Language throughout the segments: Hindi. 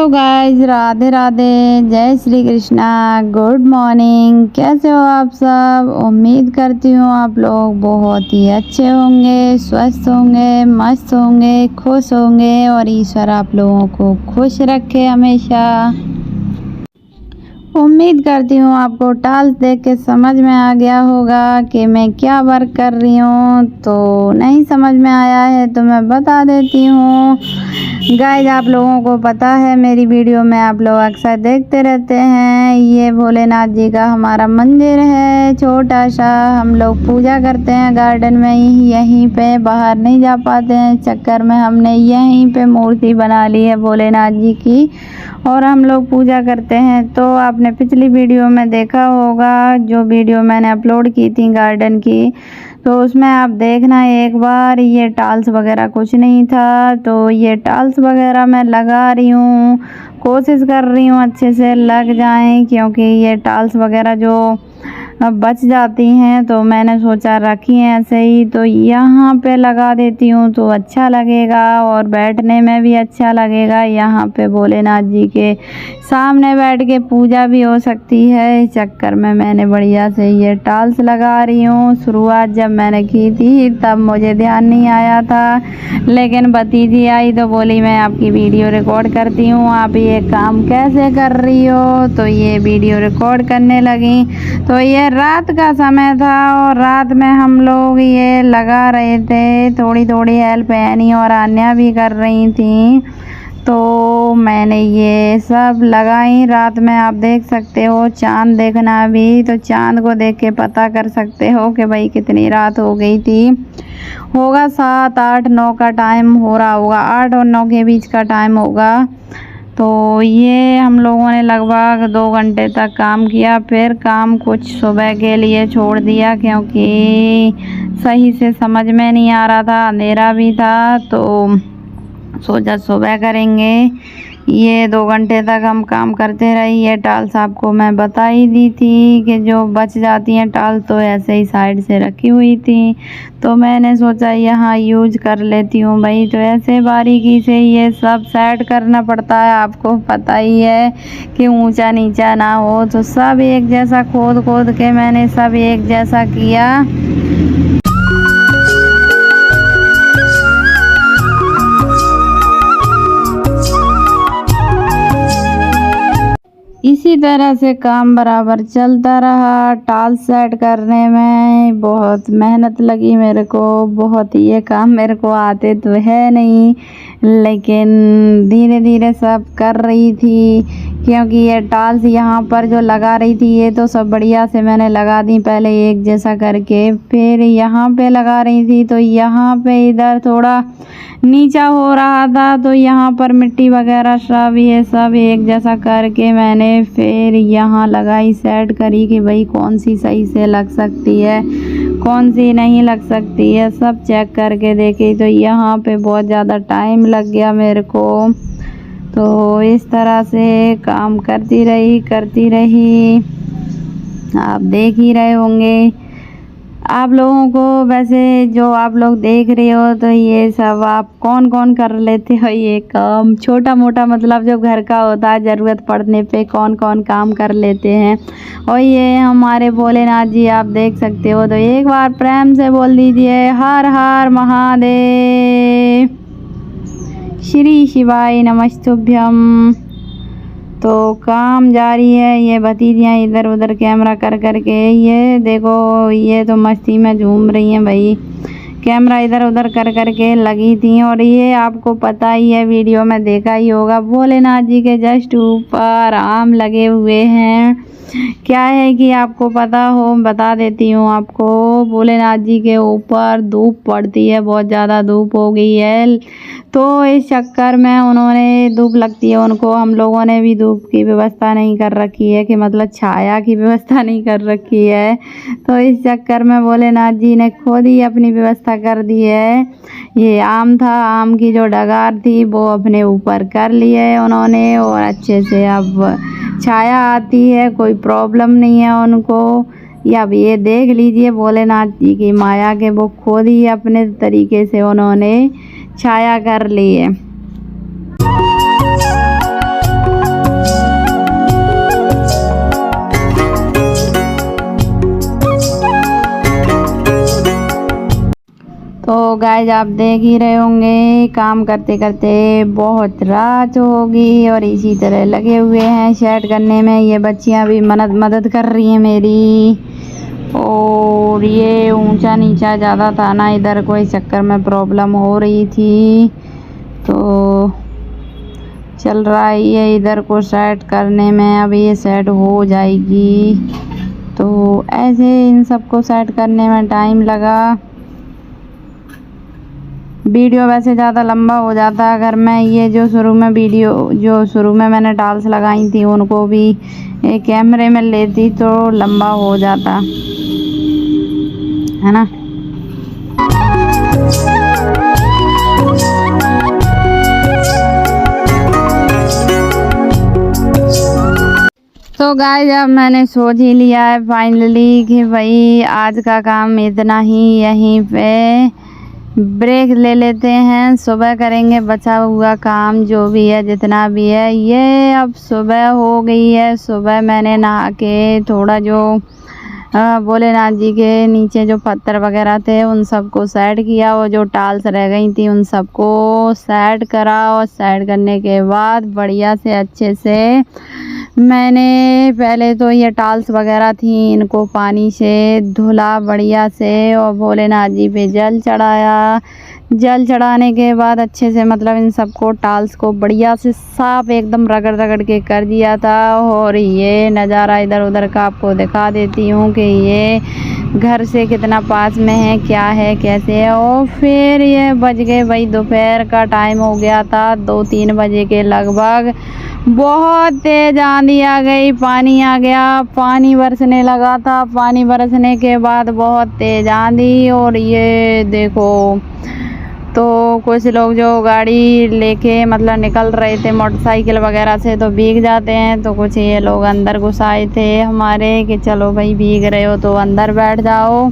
हेलो गाइस, राधे राधे, जय श्री कृष्णा, गुड मॉर्निंग। कैसे हो आप सब? उम्मीद करती हूँ आप लोग बहुत ही अच्छे होंगे, स्वस्थ होंगे, मस्त होंगे, खुश होंगे और ईश्वर आप लोगों को खुश रखे हमेशा। उम्मीद करती हूँ आपको टाल्स देख के समझ में आ गया होगा कि मैं क्या वर्क कर रही हूँ। तो नहीं समझ में आया है तो मैं बता देती हूँ। गाइस, आप लोगों को पता है मेरी वीडियो में आप लोग अक्सर देखते रहते हैं। ये भोलेनाथ जी का हमारा मंदिर है, छोटा सा। हम लोग पूजा करते हैं गार्डन में ही, यहीं पे, बाहर नहीं जा पाते हैं। चक्कर में हमने यहीं पे मूर्ति बना ली है भोलेनाथ जी की और हम लोग पूजा करते हैं। तो आपने पिछली वीडियो में देखा होगा, जो वीडियो मैंने अपलोड की थी गार्डन की, तो उसमें आप देखना एक बार। ये टाल्स वगैरह कुछ नहीं था, तो ये टाल्स वगैरह मैं लगा रही हूँ, कोशिश कर रही हूँ अच्छे से लग जाएं, क्योंकि ये टाल्स वगैरह जो बच जाती हैं तो मैंने सोचा रखी हैं ऐसे ही, तो यहाँ पे लगा देती हूँ तो अच्छा लगेगा और बैठने में भी अच्छा लगेगा। यहाँ पे भोलेनाथ जी के सामने बैठ के पूजा भी हो सकती है। इस चक्कर में मैंने बढ़िया से ये टाल्स लगा रही हूँ। शुरुआत जब मैंने की थी तब मुझे ध्यान नहीं आया था, लेकिन भतीजी आई तो बोली मैं आपकी वीडियो रिकॉर्ड करती हूँ, आप ये काम कैसे कर रही हो। तो ये वीडियो रिकॉर्ड करने लगी। तो ये रात का समय था और रात में हम लोग ये लगा रहे थे। थोड़ी थोड़ी हेल्प एनी और अन्या भी कर रही थी, तो मैंने ये सब लगाई रात में। आप देख सकते हो चांद देखना भी, तो चांद को देख के पता कर सकते हो कि भाई कितनी रात हो गई थी। होगा 7, 8, 9 का टाइम हो रहा होगा, 8 और 9 के बीच का टाइम होगा। तो ये हम लोगों ने लगभग 2 घंटे तक काम किया। फिर काम कुछ सुबह के लिए छोड़ दिया, क्योंकि सही से समझ में नहीं आ रहा था, अंधेरा भी था, तो सोचा सुबह करेंगे। ये 2 घंटे तक हम काम करते रहे। ये टाल्स आपको मैं बता ही दी थी कि जो बच जाती हैं टाल्स, तो ऐसे ही साइड से रखी हुई थी, तो मैंने सोचा यहाँ यूज कर लेती हूँ भाई। तो ऐसे बारीकी से ये सब सेट करना पड़ता है, आपको पता ही है कि ऊंचा नीचा ना हो। तो सब एक जैसा खोद खोद के मैंने सब एक जैसा किया। इसी तरह से काम बराबर चलता रहा। टाल सेट करने में बहुत मेहनत लगी मेरे को, बहुत। ये काम मेरे को आते तो है नहीं, लेकिन धीरे धीरे सब कर रही थी, क्योंकि ये टाल्स यहाँ पर जो लगा रही थी ये तो सब बढ़िया से मैंने लगा दी पहले एक जैसा करके। फिर यहाँ पे लगा रही थी, तो यहाँ पे इधर थोड़ा नीचा हो रहा था, तो यहाँ पर मिट्टी वगैरह सब ये सब एक जैसा करके मैंने फिर यहाँ लगाई, सेट करी कि भाई कौन सी सही से लग सकती है, कौन सी नहीं लग सकती है, सब चेक करके देखी। तो यहाँ पे बहुत ज़्यादा टाइम लग गया मेरे को। तो इस तरह से काम करती रही, आप देख ही रहे होंगे। आप लोगों को वैसे जो आप लोग देख रहे हो, तो ये सब आप कौन कौन कर लेते हो ये काम? छोटा मोटा मतलब जो घर का होता है, ज़रूरत पड़ने पे कौन कौन काम कर लेते हैं। और ये हमारे भोलेनाथ जी आप देख सकते हो, तो एक बार प्रेम से बोल दीजिए हर हर महादेव, श्री शिवाय नमस्तुभ्यम। तो काम जारी है। ये भतीजियाँ इधर उधर कैमरा कर करके, ये देखो ये तो मस्ती में झूम रही हैं भाई, कैमरा इधर उधर कर करके लगी थी। और ये आपको पता ही है, वीडियो में देखा ही होगा, भोलेनाथ जी के जस्ट ऊपर आम लगे हुए हैं। क्या है कि आपको पता हो, बता देती हूँ आपको, भोलेनाथ जी के ऊपर धूप पड़ती है, बहुत ज़्यादा धूप हो गई है, तो इस चक्कर में उन्होंने धूप लगती है उनको, हम लोगों ने भी धूप की व्यवस्था नहीं कर रखी है, कि मतलब छाया की व्यवस्था नहीं कर रखी है। तो इस चक्कर में भोलेनाथ जी ने खुद ही अपनी व्यवस्था कर दी है। ये आम था, आम की जो डगार थी वो अपने ऊपर कर ली है उन्होंने, और अच्छे से अब छाया आती है, कोई प्रॉब्लम नहीं है उनको। या अब ये देख लीजिए भोलेनाथ जी की माया के वो खुद ही अपने तरीके से उन्होंने छाया कर ली है। तो गाइस आप देख ही रहे होंगे काम करते करते बहुत रात होगी और इसी तरह लगे हुए हैं सेट करने में। ये बच्चियां भी मदद कर रही हैं मेरी। और ये ऊंचा नीचा ज़्यादा था ना, इधर कोई चक्कर में प्रॉब्लम हो रही थी तो चल रहा है ये इधर को सेट करने में। अब ये सेट हो जाएगी तो ऐसे इन सबको सेट करने में टाइम लगा। वीडियो वैसे ज़्यादा लंबा हो जाता अगर मैं ये जो शुरू में मैंने टाइल्स लगाई थी उनको भी एक कैमरे में लेती तो लंबा हो जाता, है ना। तो गाइस अब मैंने सोच ही लिया है फाइनली कि भाई आज का काम इतना ही, यहीं पे ब्रेक ले लेते हैं। सुबह करेंगे बचा हुआ काम जो भी है जितना भी है। ये अब सुबह हो गई है। सुबह मैंने नहा के थोड़ा जो भोलेनाथ जी के नीचे जो पत्थर वगैरह थे उन सबको सेट किया और जो टाइल्स रह गई थी उन सबको सेट करा। और सेट करने के बाद बढ़िया से अच्छे से मैंने पहले तो ये टाइल्स वगैरह थी इनको पानी से धुला बढ़िया से और भोलेनाथ जी पे जल चढ़ाया। जल चढ़ाने के बाद अच्छे से मतलब इन सबको टाइल्स को बढ़िया से साफ एकदम रगड़ रगड़ के कर दिया था। और ये नज़ारा इधर उधर का आपको दिखा देती हूँ कि ये घर से कितना पास में है, क्या है, कैसे है। और फिर ये बज गए भाई दोपहर का टाइम हो गया था 2-3 बजे के लगभग। बहुत तेज़ आंधी आ गई, पानी आ गया, पानी बरसने लगा था। पानी बरसने के बाद बहुत तेज़ आंधी और ये देखो तो कुछ लोग जो गाड़ी लेके मतलब निकल रहे थे मोटरसाइकिल वगैरह से तो भीग जाते हैं। तो कुछ ये लोग अंदर घुस आए थे हमारे कि चलो भाई भीग रहे हो तो अंदर बैठ जाओ।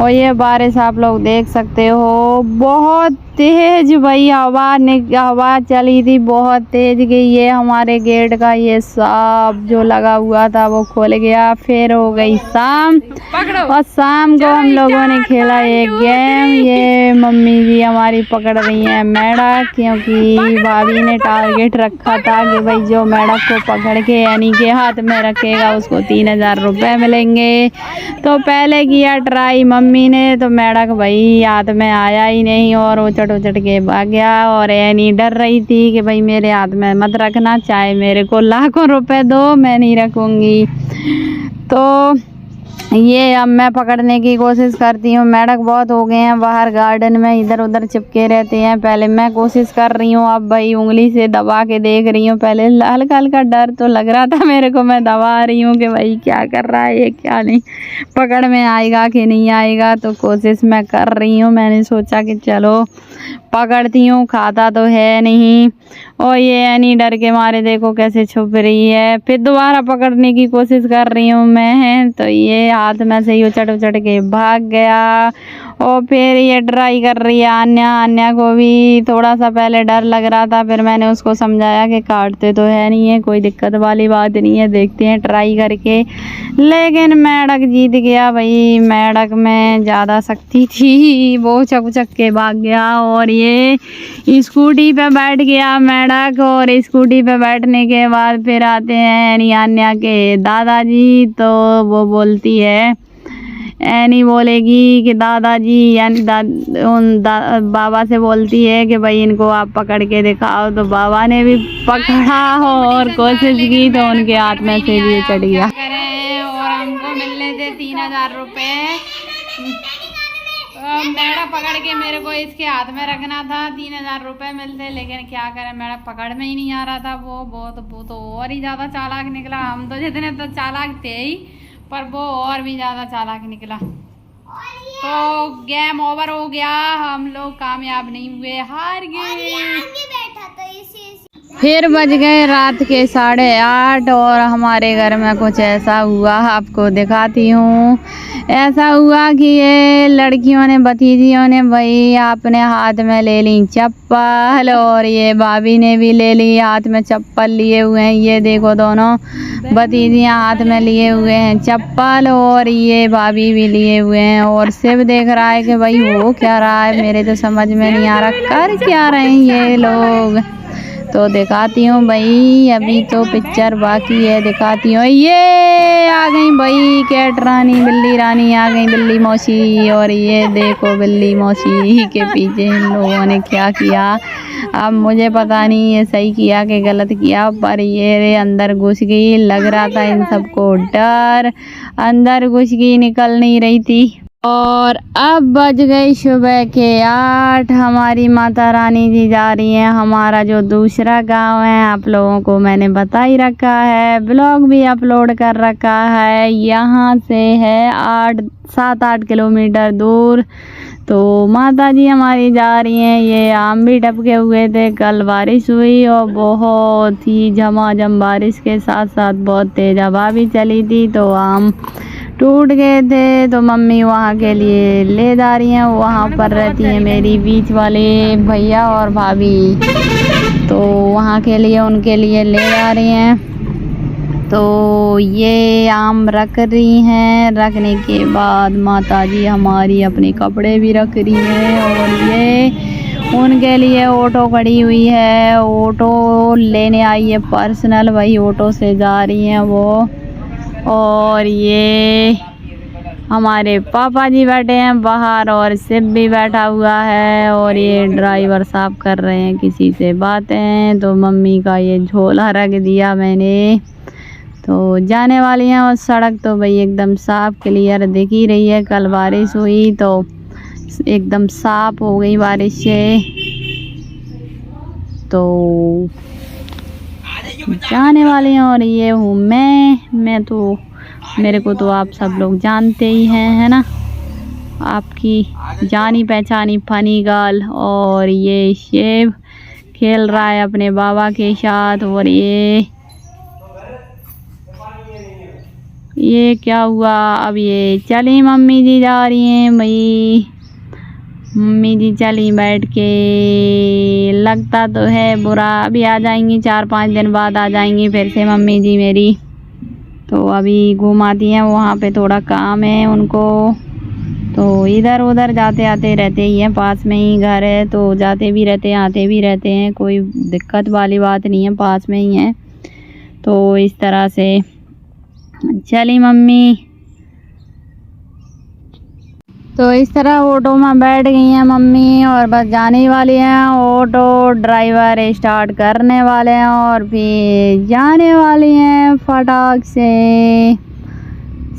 और ये बारिश आप लोग देख सकते हो बहुत तेज भाई हवा चली थी बहुत तेज कि ये हमारे गेट का ये सब जो लगा हुआ था वो खुल गया। फिर हो गई शाम और शाम को हम लोगों ने खेला एक गेम। ये मम्मी जी हमारी पकड़ रही हैं मेढक, क्योंकि भाभी ने टारगेट रखा था कि भाई जो मेढक को पकड़ के यानी के हाथ में रखेगा उसको 3000 रुपये मिलेंगे। तो पहले किया ट्राई मम्मी ने तो मेढक भाई हाथ में आया ही नहीं और उचट के भाग गया। और एनी डर रही थी कि भाई मेरे हाथ में मत रखना, चाहे मेरे को लाखों रुपए दो मैं नहीं रखूँगी। तो ये अब मैं पकड़ने की कोशिश करती हूँ। मेढक बहुत हो गए हैं बाहर गार्डन में, इधर उधर चिपके रहते हैं। पहले मैं कोशिश कर रही हूँ, अब भाई उंगली से दबा के देख रही हूँ। पहले हल्का हल्का डर तो लग रहा था मेरे को, मैं दबा रही हूँ कि भाई क्या कर रहा है ये, क्या नहीं पकड़ में आएगा कि नहीं आएगा। तो कोशिश मैं कर रही हूँ। मैंने सोचा कि चलो पकड़ती हूँ, खाता तो है नहीं। और ये यानी डर के मारे देखो कैसे छुप रही है। फिर दोबारा पकड़ने की कोशिश कर रही हूँ मैं, तो ये हाथ में से ही उचट के भाग गया। और फिर ये ट्राई कर रही है अन्या को भी थोड़ा सा पहले डर लग रहा था। फिर मैंने उसको समझाया कि काटते तो है नहीं है, कोई दिक्कत वाली बात नहीं है, देखते हैं ट्राई करके। लेकिन मेढक जीत गया भाई, मेढक में ज़्यादा शक्ति थी, वो चक के भाग गया। और ये स्कूटी पे बैठ गया मेढक। और स्कूटी पे बैठने के बाद फिर आते हैं अन्या के दादाजी। तो वो बोलती है एनी बोलेगी कि दादाजी यानी बाबा से बोलती है कि भाई इनको आप पकड़ के दिखाओ। तो बाबा ने भी पकड़ा और कोशिश की तो उनके हाथ में से भी चढ़ गया। और हमको मिलने थे 3000 रुपये। मेढक पकड़ के मेरे को इसके हाथ में रखना था, 3000 रुपये मिलते। लेकिन क्या करें मेढक पकड़ में ही नहीं आ रहा था। वो तो और ही ज़्यादा चालाक निकला। हम तो जितने तो चालाक थे ही, पर वो और भी ज़्यादा चालाक निकला। तो गेम ओवर हो गया, हम लोग कामयाब नहीं हुए, हार गए। फिर बज गए रात के 8:30 और हमारे घर में कुछ ऐसा हुआ, आपको दिखाती हूँ। ऐसा हुआ कि ये लड़कियों ने, भतीजियों ने भाई अपने हाथ में ले ली चप्पल और ये भाभी ने भी ले ली, हाथ में चप्पल लिए हुए हैं। ये देखो दोनों भतीजियाँ हाथ में लिए हुए हैं चप्पल और ये भाभी भी लिए हुए हैं। और शिव देख रहा है कि भाई वो क्या रहा है, मेरे तो समझ में नहीं आ रहा कर क्या रहे हैं ये लोग। तो दिखाती हूँ भाई, अभी तो पिक्चर बाकी है, दिखाती हूँ। ये आ गई भाई कैट रानी, बिल्ली रानी आ गई, बिल्ली मौसी। और ये देखो बिल्ली मौसी के पीछे इन लोगों ने क्या किया, अब मुझे पता नहीं ये सही किया कि गलत किया, पर ये अंदर घुस गई। लग रहा था इन सबको डर, अंदर घुस गई, निकल नहीं रही थी। और अब बज गई सुबह के 8। हमारी माता रानी जी जा रही हैं। हमारा जो दूसरा गांव है आप लोगों को मैंने बता ही रखा है, ब्लॉग भी अपलोड कर रखा है। यहाँ से है 7-8 किलोमीटर दूर। तो माता जी हमारी जा रही हैं। ये आम भी टपके हुए थे, कल बारिश हुई और बहुत ही झमाझम बारिश के साथ साथ बहुत तेज हवा भी चली थी, तो आम टूट गए थे। तो मम्मी वहाँ के लिए ले जा रही हैं, वहाँ पर रहती हैं मेरी बीच वाले भैया और भाभी, तो वहाँ के लिए उनके लिए ले जा रही हैं। तो ये आम रख रही हैं, रखने के बाद माता जी हमारी अपने कपड़े भी रख रही हैं और ये उनके लिए ऑटो खड़ी हुई है, ऑटो लेने आई है पर्सनल, वही ऑटो से जा रही हैं वो। और ये हमारे पापा जी बैठे हैं बाहर और शिव भी बैठा हुआ है और ये ड्राइवर साहब कर रहे हैं किसी से बातें। तो मम्मी का ये झोला रख दिया मैंने, तो जाने वाली हैं। और सड़क तो भाई एकदम साफ क्लियर दिख ही रही है, कल बारिश हुई तो एकदम साफ हो गई बारिश से। तो जाने वाली हैं और ये हूँ मैं तो, मेरे को तो आप सब लोग जानते ही हैं, है ना, आपकी जानी पहचानी फनी गर्ल। और ये शिव खेल रहा है अपने बाबा के साथ। और ये क्या हुआ, अब ये चली मम्मी जी जा रही हैं भाई, मम्मी जी चली बैठ के। लगता तो है बुरा, अभी आ जाएंगी 4-5 दिन बाद आ जाएंगी फिर से मम्मी जी मेरी। तो अभी घुमाती हैं, वहाँ पे थोड़ा काम है उनको, तो इधर उधर जाते आते रहते ही हैं, पास में ही घर है तो जाते भी रहते हैं आते भी रहते हैं, कोई दिक्कत वाली बात नहीं है, पास में ही है। तो इस तरह से चली मम्मी, तो इस तरह ऑटो में बैठ गई हैं मम्मी और बस जाने ही वाली हैं। ऑटो ड्राइवर स्टार्ट करने वाले हैं और फिर जाने वाली हैं फटाक से।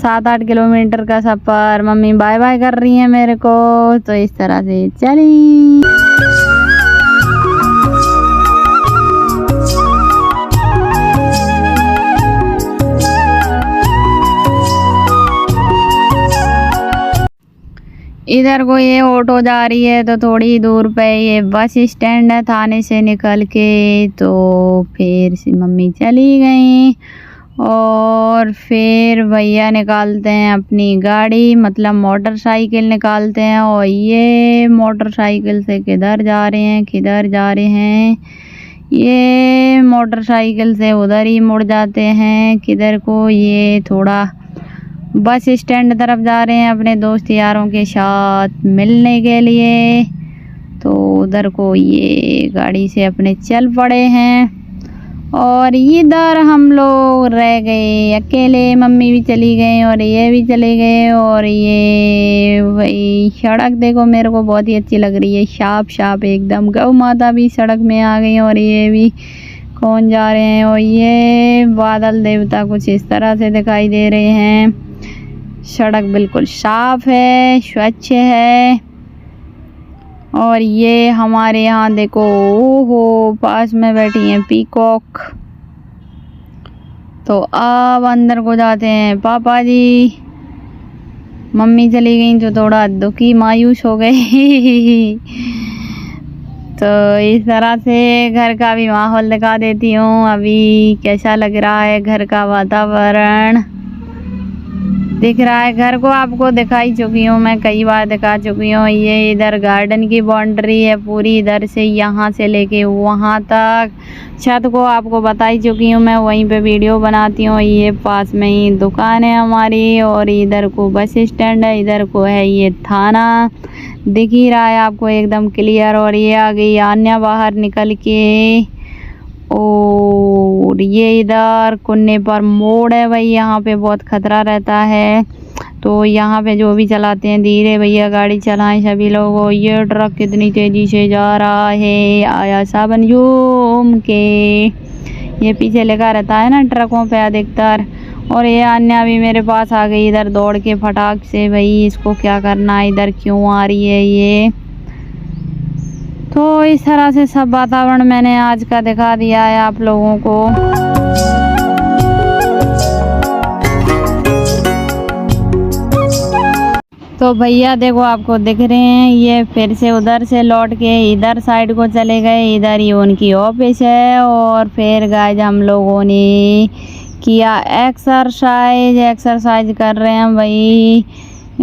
7-8 किलोमीटर का सफ़र, मम्मी बाय बाय कर रही हैं मेरे को। तो इस तरह से चली। इधर को ये ऑटो जा रही है, तो थोड़ी दूर पे ये बस स्टैंड है थाने से निकल के। तो फिर मम्मी चली गई और फिर भैया निकालते हैं अपनी गाड़ी, मतलब मोटरसाइकिल निकालते हैं। और ये मोटरसाइकिल से किधर जा रहे हैं, किधर जा रहे हैं, ये मोटरसाइकिल से उधर ही मुड़ जाते हैं। किधर को, ये थोड़ा बस स्टैंड तरफ जा रहे हैं अपने दोस्त यारों के साथ मिलने के लिए। तो उधर को ये गाड़ी से अपने चल पड़े हैं और इधर हम लोग रह गए अकेले। मम्मी भी चली गई और ये भी चले गए। और ये वही सड़क देखो, मेरे को बहुत ही अच्छी लग रही है, साफ साफ एकदम। गौ माता भी सड़क में आ गई और ये भी कौन जा रहे हैं। और ये बादल देवता कुछ इस तरह से दिखाई दे रहे हैं। सड़क बिल्कुल साफ है, स्वच्छ है। और ये हमारे यहाँ देखो, ओहो पास में बैठी हैं पीकॉक। तो अब अंदर को जाते हैं पापा जी। मम्मी चली गई तो थोड़ा दुखी मायूस हो गई। तो इस तरह से घर का भी माहौल दिखा देती हूँ। अभी कैसा लग रहा है घर का वातावरण, दिख रहा है। घर को आपको दिखाई चुकी हूँ मैं, कई बार दिखा चुकी हूँ। ये इधर गार्डन की बाउंड्री है पूरी, इधर से यहाँ से लेके वहाँ तक। छत को आपको बता ही चुकी हूँ मैं, वहीं पे वीडियो बनाती हूँ। ये पास में ही दुकान है हमारी, और इधर को बस स्टैंड है, इधर को है ये थाना। दिख ही रहा है आपको एकदम क्लियर। और ये आ गई आन्या बाहर निकल के, और ये इधर कुन्ने पर मोड़ है भाई, यहाँ पे बहुत खतरा रहता है। तो यहाँ पे जो भी चलाते हैं धीरे भैया गाड़ी चलाएं सभी लोगों। ये ट्रक कितनी तेजी से जा रहा है, आया सावन झूम के। ये पीछे लगा रहता है ना ट्रकों पे अधिकतर। और ये अन्या भी मेरे पास आ गई इधर दौड़ के फटाक से, भाई इसको क्या करना है, इधर क्यों आ रही है ये। तो इस तरह से सब वातावरण मैंने आज का दिखा दिया है आप लोगों को। तो भैया देखो आपको दिख रहे हैं, ये फिर से उधर से लौट के इधर साइड को चले गए। इधर ही उनकी ऑफिस है। और फिर गाइस हम लोगों ने किया एक्सरसाइज कर रहे हैं भाई।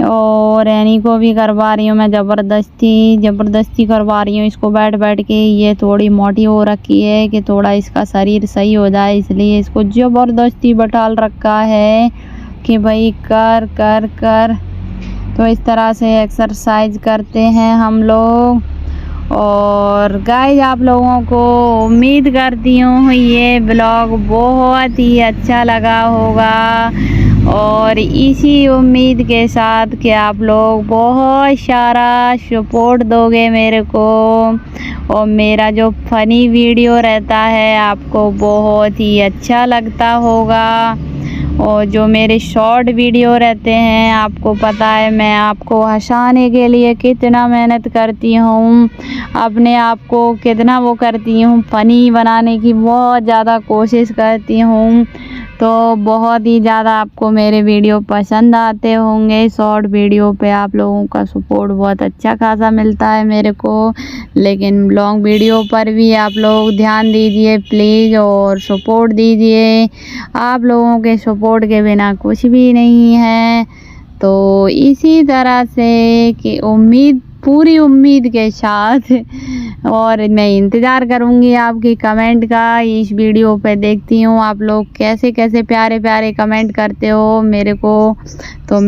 और रैनी को भी करवा रही हूँ मैं, ज़बरदस्ती करवा रही हूँ इसको बैठ बैठ के। ये थोड़ी मोटी हो रखी है कि थोड़ा इसका शरीर सही हो जाए, इसलिए इसको ज़बरदस्ती बैठाल रखा है कि भाई कर कर कर। तो इस तरह से एक्सरसाइज करते हैं हम लोग। और गाइस आप लोगों को उम्मीद करती हूँ ये ब्लॉग बहुत ही अच्छा लगा होगा, और इसी उम्मीद के साथ कि आप लोग बहुत सारा सपोर्ट दोगे मेरे को, और मेरा जो फनी वीडियो रहता है आपको बहुत ही अच्छा लगता होगा। और जो मेरे शॉर्ट वीडियो रहते हैं आपको पता है मैं आपको हंसाने के लिए कितना मेहनत करती हूँ, अपने आप को कितना वो करती हूँ, फ़नी बनाने की बहुत ज़्यादा कोशिश करती हूँ। तो बहुत ही ज़्यादा आपको मेरे वीडियो पसंद आते होंगे। शॉर्ट वीडियो पे आप लोगों का सपोर्ट बहुत अच्छा खासा मिलता है मेरे को, लेकिन लॉन्ग वीडियो पर भी आप लोग ध्यान दीजिए प्लीज़, और सपोर्ट दीजिए। आप लोगों के सपोर्ट के बिना कुछ भी नहीं है। तो इसी तरह से कि पूरी उम्मीद के साथ, और मैं इंतज़ार करूँगी आपकी कमेंट का इस वीडियो पे। देखती हूँ आप लोग कैसे कैसे प्यारे प्यारे कमेंट करते हो मेरे को। तो